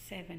7।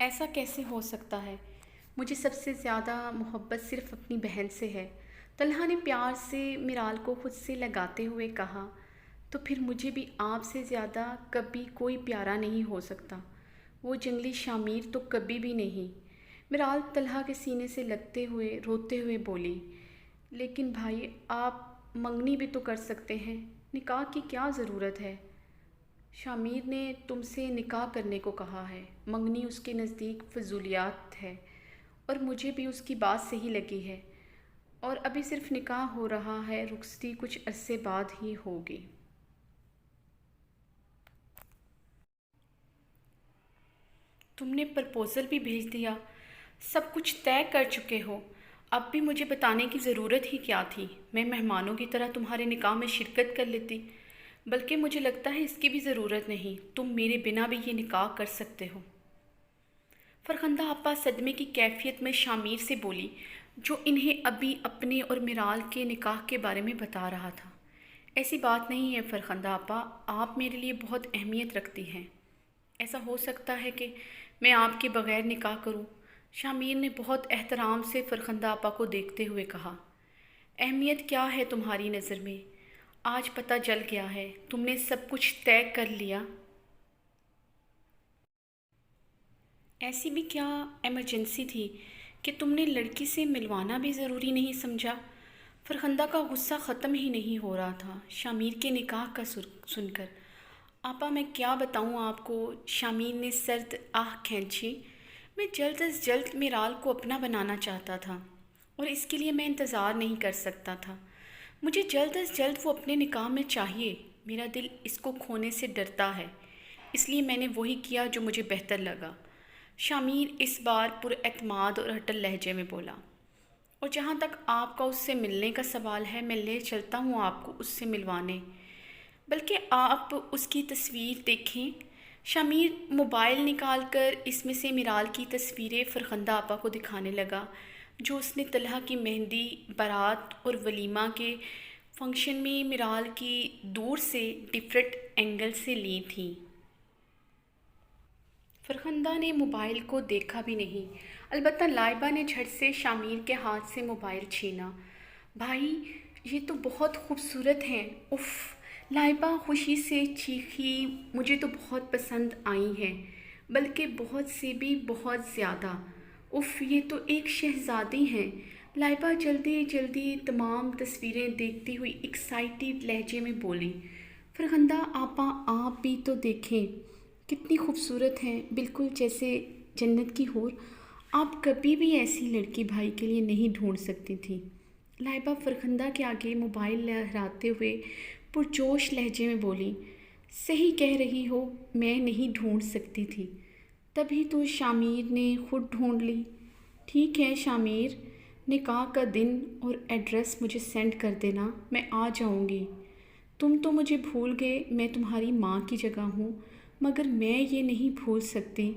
ایسا کیسے ہو سکتا ہے؟ مجھے سب سے زیادہ محبت صرف اپنی بہن سے ہے، طلحہ نے پیار سے میرال کو خود سے لگاتے ہوئے کہا۔ تو پھر مجھے بھی آپ سے زیادہ کبھی کوئی پیارا نہیں ہو سکتا، وہ جنگلی شامیر تو کبھی بھی نہیں۔ میرال طلحہ کے سینے سے لگتے ہوئے روتے ہوئے بولی، لیکن بھائی آپ منگنی بھی تو کر سکتے ہیں، نکاح کی کیا ضرورت ہے؟ شامیر نے تم سے نکاح کرنے کو کہا ہے، منگنی اس کے نزدیک فضولیات ہے، اور مجھے بھی اس کی بات صحیح لگی ہے، اور ابھی صرف نکاح ہو رہا ہے، رخصتی کچھ عرصے بعد ہی ہوگی۔ تم نے پرپوزل بھی بھیج دیا، سب کچھ طے کر چکے ہو، اب بھی مجھے بتانے کی ضرورت ہی کیا تھی؟ میں مہمانوں کی طرح تمہارے نکاح میں شرکت کر لیتی، بلکہ مجھے لگتا ہے اس کی بھی ضرورت نہیں، تم میرے بنا بھی یہ نکاح کر سکتے ہو۔ فرخندہ آپا صدمے کی کیفیت میں شامیر سے بولی، جو انہیں ابھی اپنے اور میرال کے نکاح کے بارے میں بتا رہا تھا۔ ایسی بات نہیں ہے فرخندہ آپا، آپ میرے لیے بہت اہمیت رکھتی ہیں، ایسا ہو سکتا ہے کہ میں آپ کے بغیر نکاح کروں؟ شامیر نے بہت احترام سے فرخندہ آپا کو دیکھتے ہوئے کہا۔ اہمیت کیا ہے تمہاری نظر میں؟ آج پتہ چل گیا ہے، تم نے سب کچھ طے کر لیا۔ ایسی بھی کیا ایمرجنسی تھی کہ تم نے لڑکی سے ملوانا بھی ضروری نہیں سمجھا؟ فرخندہ کا غصہ ختم ہی نہیں ہو رہا تھا شامیر کے نکاح کا سن کر۔ آپا میں کیا بتاؤں آپ کو، شامیر نے سرد آہ کھینچی۔ میں جلد از جلد میرال کو اپنا بنانا چاہتا تھا، اور اس کے لیے میں انتظار نہیں کر سکتا تھا۔ مجھے جلد از جلد وہ اپنے نکاح میں چاہیے، میرا دل اس کو کھونے سے ڈرتا ہے، اس لیے میں نے وہی کیا جو مجھے بہتر لگا۔ شامیر اس بار پر اعتماد اور اٹل لہجے میں بولا، اور جہاں تک آپ کا اس سے ملنے کا سوال ہے، میں لے چلتا ہوں آپ کو اس سے ملوانے، بلکہ آپ اس کی تصویر دیکھیں۔ شامیر موبائل نکال کر اس میں سے میرال کی تصویریں فرخندہ آپا کو دکھانے لگا، جو اس نے طلحہ کی مہندی، بارات اور ولیمہ کے فنکشن میں میرال کی دور سے ڈفرینٹ اینگل سے لی تھیں۔ فرخندہ نے موبائل کو دیکھا بھی نہیں، البتہ لائبہ نے جھٹ سے شامیر کے ہاتھ سے موبائل چھینا۔ بھائی یہ تو بہت خوبصورت ہیں، اف! لائبہ خوشی سے چیخی، مجھے تو بہت پسند آئی ہیں، بلکہ بہت سے بھی بہت زیادہ، اف یہ تو ایک شہزادی ہیں۔ لائبہ جلدی جلدی تمام تصویریں دیکھتی ہوئی ایکسائٹیڈ لہجے میں بولی، فرخندہ آپا آپ بھی تو دیکھیں، کتنی خوبصورت ہیں، بالکل جیسے جنت کی حور۔ آپ کبھی بھی ایسی لڑکی بھائی کے لیے نہیں ڈھونڈ سکتی تھی۔ لائبہ فرخندہ کے آگے موبائل لہراتے ہوئے پرجوش لہجے میں بولی، صحیح کہہ رہی ہو، میں نہیں ڈھونڈ سکتی تھی، تبھی تو شامیر نے خود ڈھونڈ لی۔ ٹھیک ہے شامیر، نکاح کا دن اور ایڈریس مجھے سینڈ کر دینا، میں آ جاؤں گی۔ تم تو مجھے بھول گئے، میں تمہاری ماں کی جگہ ہوں، مگر میں یہ نہیں بھول سکتی،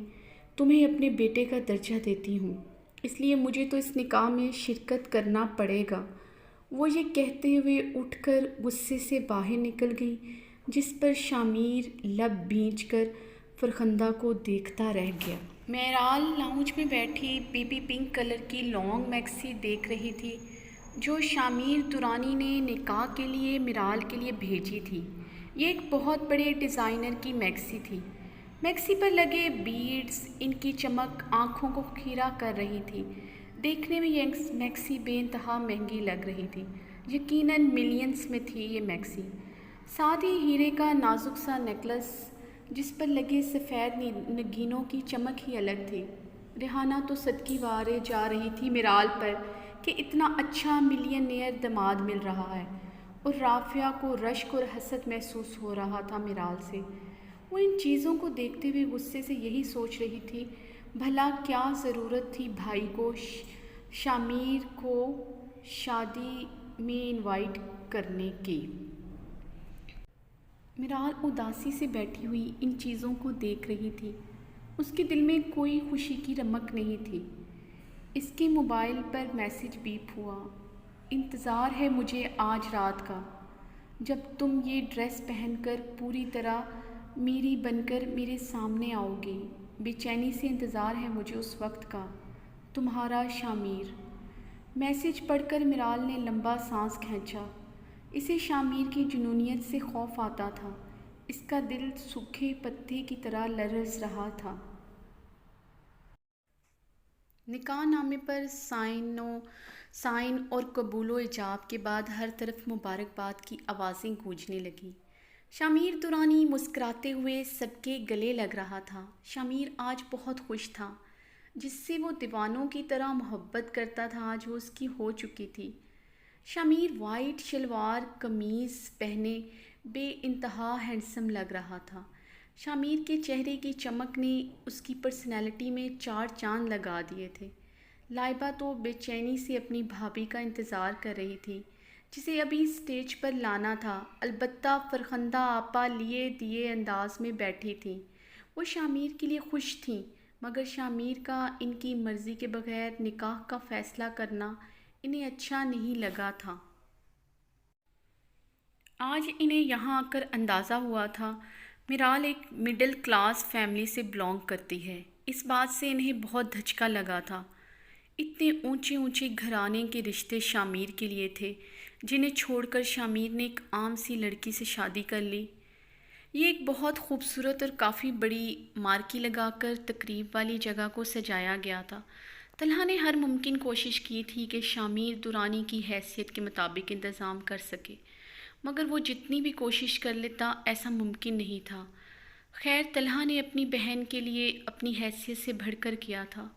تمہیں اپنے بیٹے کا درجہ دیتی ہوں، اس لیے مجھے تو اس نکاح میں شرکت کرنا پڑے گا۔ وہ یہ کہتے ہوئے اٹھ کر غصے سے باہر نکل گئی، جس پر شامیر لب بھینچ کر فرخندہ کو دیکھتا رہ گیا۔ میرال لاؤنج میں بیٹھی بیبی پنک کلر کی لانگ میکسی دیکھ رہی تھی، جو شامیر دورانی نے نکاح کے لیے میرال کے لیے بھیجی تھی۔ یہ ایک بہت بڑے ڈیزائنر کی میکسی تھی، میکسی پر لگے بیڈز ان کی چمک آنکھوں کو خیرہ کر رہی تھی۔ دیکھنے میں یہ میکسی بے انتہا مہنگی لگ رہی تھی، یقیناً ملینز میں تھی یہ میکسی۔ ساتھ ہی ہیرے کا نازک سا نیکلس، جس پر لگے سفید نگینوں کی چمک ہی الگ تھی۔ ریحانہ تو صدقے وارے جا رہی تھی میرال پر کہ اتنا اچھا ملینئر داماد مل رہا ہے، اور رافعہ کو رشک اور حسد محسوس ہو رہا تھا میرال سے۔ وہ ان چیزوں کو دیکھتے ہوئے غصے سے یہی سوچ رہی تھی، بھلا کیا ضرورت تھی بھائی کو شامیر کو شادی میں انوائٹ کرنے کی؟ میرال اداسی سے بیٹھی ہوئی ان چیزوں کو دیکھ رہی تھی، اس کے دل میں کوئی خوشی کی رمق نہیں تھی۔ اس کے موبائل پر میسج بیپ ہوا، انتظار ہے مجھے آج رات کا، جب تم یہ ڈریس پہن کر پوری طرح میری بن کر میرے سامنے آؤ گی۔ بے چینی سے انتظار ہے مجھے اس وقت کا، تمہارا شامیر۔ میسج پڑھ کر میرال نے لمبا سانس کھینچا۔ اسے شامیر کی جنونیت سے خوف آتا تھا، اس کا دل سوکھے پتے کی طرح لرز رہا تھا۔ نکاح نامے پر سائن اور قبول و ایجاب کے بعد ہر طرف مبارکباد کی آوازیں گونجنے لگیں۔ شامیر درانی مسکراتے ہوئے سب کے گلے لگ رہا تھا۔ شامیر آج بہت خوش تھا۔ جس سے وہ دیوانوں کی طرح محبت کرتا تھا آج وہ اس کی ہو چکی تھی۔ شامیر وائٹ شلوار قمیض پہنے بے انتہا ہینڈسم لگ رہا تھا۔ شامیر کے چہرے کی چمک نے اس کی پرسنالٹی میں 4 چاند لگا دیے تھے۔ لائبہ تو بے چینی سے اپنی بھابھی کا انتظار کر رہی تھی جسے ابھی اسٹیج پر لانا تھا، البتہ فرخندہ آپا لیے دیے انداز میں بیٹھی تھیں۔ وہ شامیر کے لیے خوش تھیں، مگر شامیر کا ان کی مرضی کے بغیر نکاح کا فیصلہ کرنا انہیں اچھا نہیں لگا تھا۔ آج انہیں یہاں آ کر اندازہ ہوا تھا میرال ایک مڈل کلاس فیملی سے بلانگ کرتی ہے۔ اس بات سے انہیں بہت دھچکا لگا تھا۔ اتنے اونچے اونچے گھرانے کے رشتے شامیر کے لیے تھے جنہیں چھوڑ کر شامیر نے ایک عام سی لڑکی سے شادی کر لی۔ یہ ایک بہت خوبصورت اور کافی بڑی مارکی لگا کر تقریب والی جگہ کو سجایا گیا تھا۔ طلحہ نے ہر ممکن کوشش کی تھی کہ شامیر درانی کی حیثیت کے مطابق انتظام کر سکے، مگر وہ جتنی بھی کوشش کر لیتا ایسا ممکن نہیں تھا۔ خیر طلحہ نے اپنی بہن کے لیے اپنی حیثیت سے بڑھ کر کیا تھا۔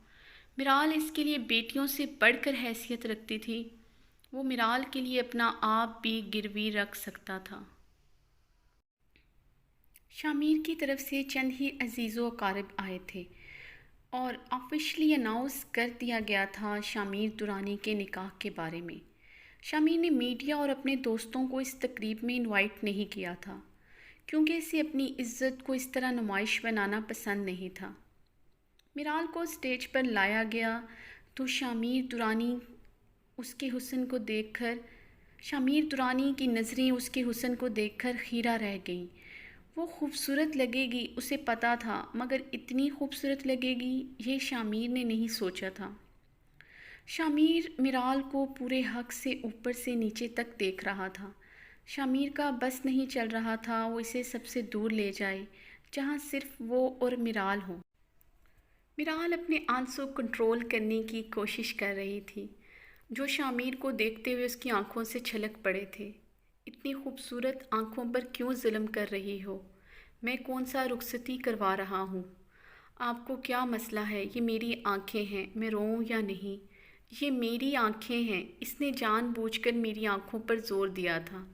میرال اس کے لیے بیٹیوں سے بڑھ کر حیثیت رکھتی تھی۔ وہ میرال کے لیے اپنا آپ بھی گروی رکھ سکتا تھا۔ شامیر کی طرف سے چند ہی عزیز و اقارب آئے تھے اور آفیشلی اناؤنس کر دیا گیا تھا شامیر درانی کے نکاح کے بارے میں۔ شامیر نے میڈیا اور اپنے دوستوں کو اس تقریب میں انوائٹ نہیں کیا تھا کیونکہ اسے اپنی عزت کو اس طرح نمائش بنانا پسند نہیں تھا۔ میرال کو اسٹیج پر لایا گیا تو شامیر درانی کی نظریں اس کے حسن کو دیکھ کر خیرہ رہ گئیں۔ وہ خوبصورت لگے گی اسے پتہ تھا، مگر اتنی خوبصورت لگے گی یہ شامیر نے نہیں سوچا تھا۔ شامیر میرال کو پورے حق سے اوپر سے نیچے تک دیکھ رہا تھا۔ شامیر کا بس نہیں چل رہا تھا وہ اسے سب سے دور لے جائے جہاں صرف وہ اور میرال ہوں۔ میرال اپنے آنسو کنٹرول کرنے کی کوشش کر رہی تھی جو شامیر کو دیکھتے ہوئے اس کی آنکھوں سے چھلک پڑے تھے۔ اتنی خوبصورت آنکھوں پر کیوں ظلم کر رہی ہو؟ میں کون سا رخصتی کروا رہا ہوں؟ آپ کو کیا مسئلہ ہے؟ یہ میری آنکھیں ہیں، میں روؤں یا نہیں؟ یہ میری آنکھیں ہیں۔ اس نے جان بوجھ کر میری آنکھوں پر زور دیا تھا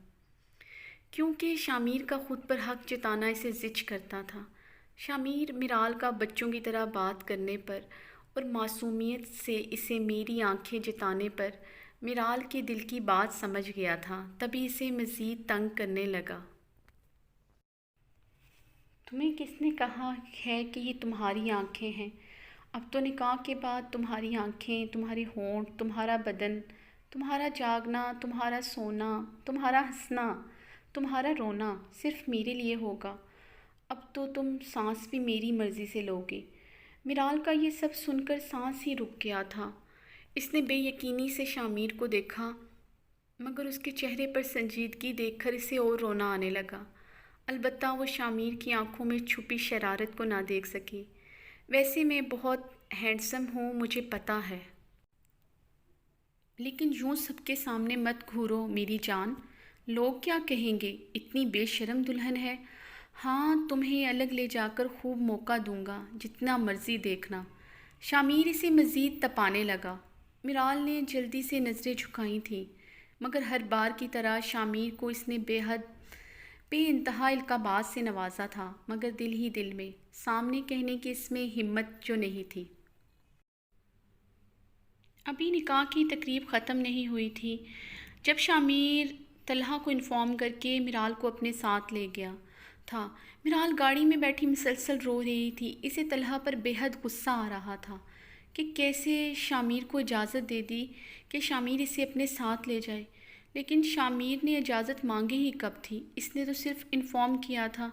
کیونکہ شامیر کا خود پر حق جتانا اسے زچ کرتا تھا۔ شامیر میرال کا بچوں کی طرح بات کرنے پر اور معصومیت سے اسے میری آنکھیں جتانے پر میرال کے دل کی بات سمجھ گیا تھا، تبھی اسے مزید تنگ کرنے لگا۔ تمہیں کس نے کہا ہے کہ یہ تمہاری آنکھیں ہیں؟ اب تو نکاح کے بعد تمہاری آنکھیں، تمہارے ہونٹ، تمہارا بدن، تمہارا جاگنا، تمہارا سونا، تمہارا ہنسنا، تمہارا رونا صرف میرے لیے ہوگا۔ اب تو تم سانس بھی میری مرضی سے لوگے۔ میرال کا یہ سب سن کر سانس ہی رک گیا تھا۔ اس نے بے یقینی سے شامیر کو دیکھا، مگر اس کے چہرے پر سنجیدگی دیکھ کر اسے اور رونا آنے لگا۔ البتہ وہ شامیر کی آنکھوں میں چھپی شرارت کو نہ دیکھ سکی۔ ویسے میں بہت ہینڈسم ہوں مجھے پتہ ہے، لیکن یوں سب کے سامنے مت گھورو میری جان، لوگ کیا کہیں گے؟ اتنی بے شرم دلہن ہے۔ ہاں تمہیں الگ لے جا کر خوب موقع دوں گا، جتنا مرضی دیکھنا۔ شامیر اسے مزید تپانے لگا۔ میرال نے جلدی سے نظریں جھکائی تھیں، مگر ہر بار کی طرح شامیر کو اس نے بے انتہا القابات سے نوازا تھا، مگر دل ہی دل میں، سامنے کہنے کی اس میں ہمت جو نہیں تھی۔ ابھی نکاح کی تقریب ختم نہیں ہوئی تھی جب شامیر طلحہ کو انفارم کر کے میرال کو اپنے ساتھ لے گیا تھا۔ میرال گاڑی میں بیٹھی مسلسل رو رہی تھی۔ اسے طلحہ پر بے حد غصہ آ رہا تھا کہ کیسے شامیر کو اجازت دے دی کہ شامیر اسے اپنے ساتھ لے جائے، لیکن شامیر نے اجازت مانگی ہی کب تھی؟ اس نے تو صرف انفارم کیا تھا۔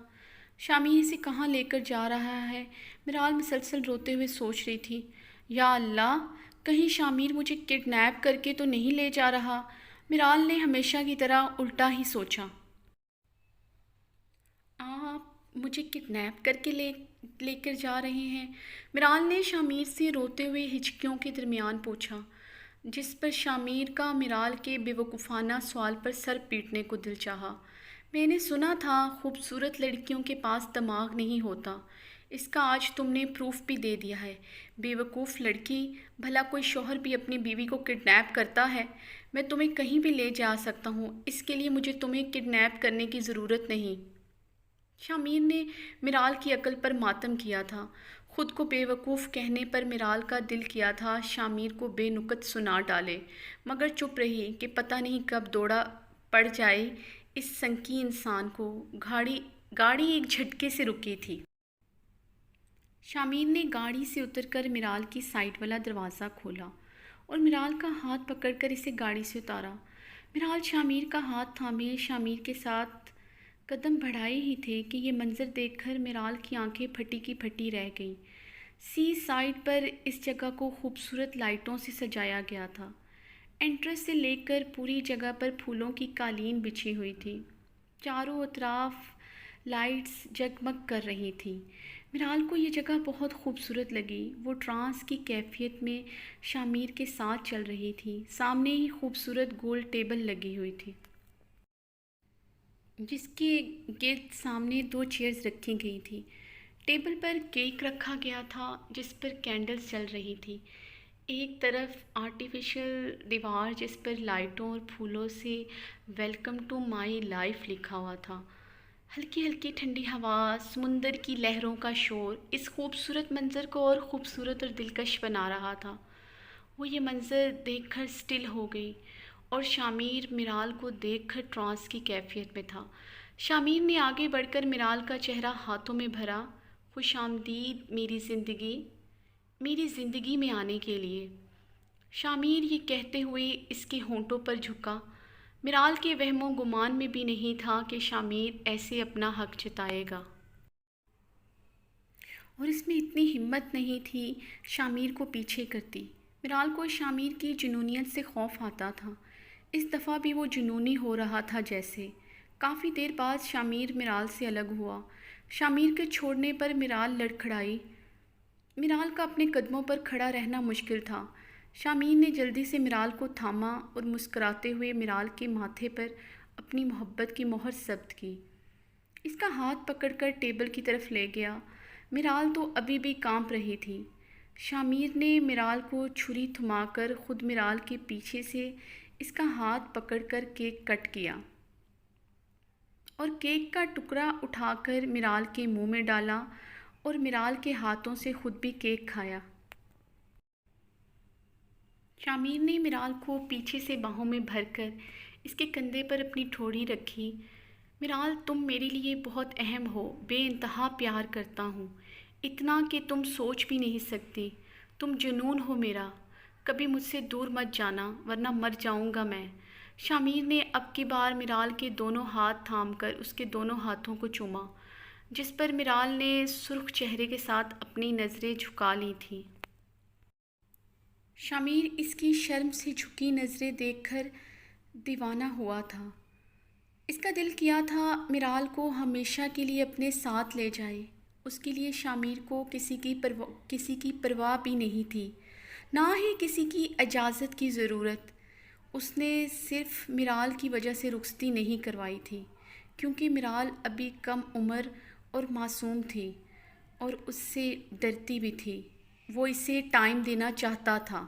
شامیر اسے کہاں لے کر جا رہا ہے؟ میرال مسلسل روتے ہوئے سوچ رہی تھی۔ یا اللہ، کہیں شامیر مجھے کڈنیپ کر کے تو نہیں لے جا رہا؟ میرال نے ہمیشہ کی طرح الٹا ہی سوچا۔ آپ مجھے کڈنیپ کر کے لے کر جا رہے ہیں؟ میرال نے شامیر سے روتے ہوئے ہچکیوں کے درمیان پوچھا، جس پر شامیر کا میرال کے بے وقوفانہ سوال پر سر پیٹنے کو دل چاہا۔ میں نے سنا تھا خوبصورت لڑکیوں کے پاس دماغ نہیں ہوتا۔ اس کا آج تم نے پروف بھی دے دیا ہے۔ بے وقوف لڑکی، بھلا کوئی شوہر بھی اپنی بیوی کو کڈنیپ کرتا ہے؟ میں تمہیں کہیں بھی لے جا سکتا ہوں، اس کے لیے مجھے تمہیں کڈنیپ کرنے کی ضرورت نہیں۔ شامیر نے میرال کی عقل پر ماتم کیا تھا۔ خود کو بے وقوف کہنے پر میرال کا دل کیا تھا شامیر کو بے نکت سنا ڈالے، مگر چپ رہی کہ پتہ نہیں کب دوڑا پڑ جائے اس سنکی انسان کو۔ گاڑی ایک جھٹکے سے رکی تھی۔ شامیر نے گاڑی سے اتر کر میرال کی سائڈ والا دروازہ کھولا اور میرال کا ہاتھ پکڑ کر اسے گاڑی سے اتارا۔ میرال شامیر کا ہاتھ تھامے شامیر کے ساتھ قدم بڑھائے ہی تھے کہ یہ منظر دیکھ کر میرال کی آنکھیں پھٹی کی پھٹی رہ گئیں۔ سی سائڈ پر اس جگہ کو خوبصورت لائٹوں سے سجایا گیا تھا۔ انٹرس سے لے کر پوری جگہ پر پھولوں کی قالین بچھی ہوئی تھی۔ چاروں اطراف لائٹس جگمگ کر رہی تھیں۔ میرال کو یہ جگہ بہت خوبصورت لگی۔ وہ ٹرانس کی کیفیت میں شامیر کے ساتھ چل رہی تھی۔ سامنے ہی خوبصورت گول ٹیبل لگی ہوئی تھی، جس کے گرد سامنے 2 چیئرز رکھی گئی تھی۔ ٹیبل پر کیک رکھا گیا تھا جس پر کینڈلز جل رہی تھی۔ ایک طرف آرٹیفیشل دیوار جس پر لائٹوں اور پھولوں سے ویلکم ٹو مائی لائف لکھا ہوا تھا۔ ہلکی ہلکی ٹھنڈی ہوا، سمندر کی لہروں کا شور اس خوبصورت منظر کو اور خوبصورت اور دلکش بنا رہا تھا۔ وہ یہ منظر دیکھ کر سٹل ہو گئی اور شامیر میرال کو دیکھ کر ٹرانس کی کیفیت میں تھا۔ شامیر نے آگے بڑھ کر میرال کا چہرہ ہاتھوں میں بھرا۔ خوش آمدید میری زندگی میں آنے کے لیے۔ شامیر یہ کہتے ہوئے اس کے ہونٹوں پر جھکا۔ میرال کے وہم و گمان میں بھی نہیں تھا کہ شامیر ایسے اپنا حق جتائے گا، اور اس میں اتنی ہمت نہیں تھی شامیر کو پیچھے کرتی۔ میرال کو شامیر کی جنونیت سے خوف آتا تھا۔ اس دفعہ بھی وہ جنونی ہو رہا تھا جیسے۔ کافی دیر بعد شامیر میرال سے الگ ہوا۔ شامیر کے چھوڑنے پر میرال لڑکھڑائی۔ میرال کا اپنے قدموں پر کھڑا رہنا مشکل تھا۔ شامیر نے جلدی سے میرال کو تھاما اور مسکراتے ہوئے میرال کے ماتھے پر اپنی محبت کی مہر ثبت کی۔ اس کا ہاتھ پکڑ کر ٹیبل کی طرف لے گیا۔ میرال تو ابھی بھی کانپ رہی تھی۔ شامیر نے میرال کو چھری تھما کر خود میرال کے پیچھے سے اس کا ہاتھ پکڑ کر کیک کٹ کیا اور کیک کا ٹکڑا اٹھا کر میرال کے منہ میں ڈالا اور میرال کے ہاتھوں سے خود بھی کیک کھایا۔ شامیر نے میرال کو پیچھے سے باہوں میں بھر کر اس کے کندھے پر اپنی ٹھوڑی رکھی۔ میرال، تم میرے لیے بہت اہم ہو، بے انتہا پیار کرتا ہوں، اتنا کہ تم سوچ بھی نہیں سکتی۔ تم جنون ہو میرا، کبھی مجھ سے دور مت جانا ورنہ مر جاؤں گا میں۔ شامیر نے اب کی بار میرال کے دونوں ہاتھ تھام کر اس کے دونوں ہاتھوں کو چوما، جس پر میرال نے سرخ چہرے کے ساتھ اپنی نظریں جھکا لی تھیں۔ شامیر اس کی شرم سے جھکی نظریں دیکھ کر دیوانہ ہوا تھا۔ اس کا دل کیا تھا میرال کو ہمیشہ کے لیے اپنے ساتھ لے جائے۔ اس کے لیے شامیر کو کسی کی پرواہ بھی نہیں تھی، نہ ہی کسی کی اجازت کی ضرورت۔ اس نے صرف میرال کی وجہ سے رخصتی نہیں کروائی تھی، کیونکہ میرال ابھی کم عمر اور معصوم تھی اور اس سے ڈرتی بھی تھی۔ وہ اسے ٹائم دینا چاہتا تھا۔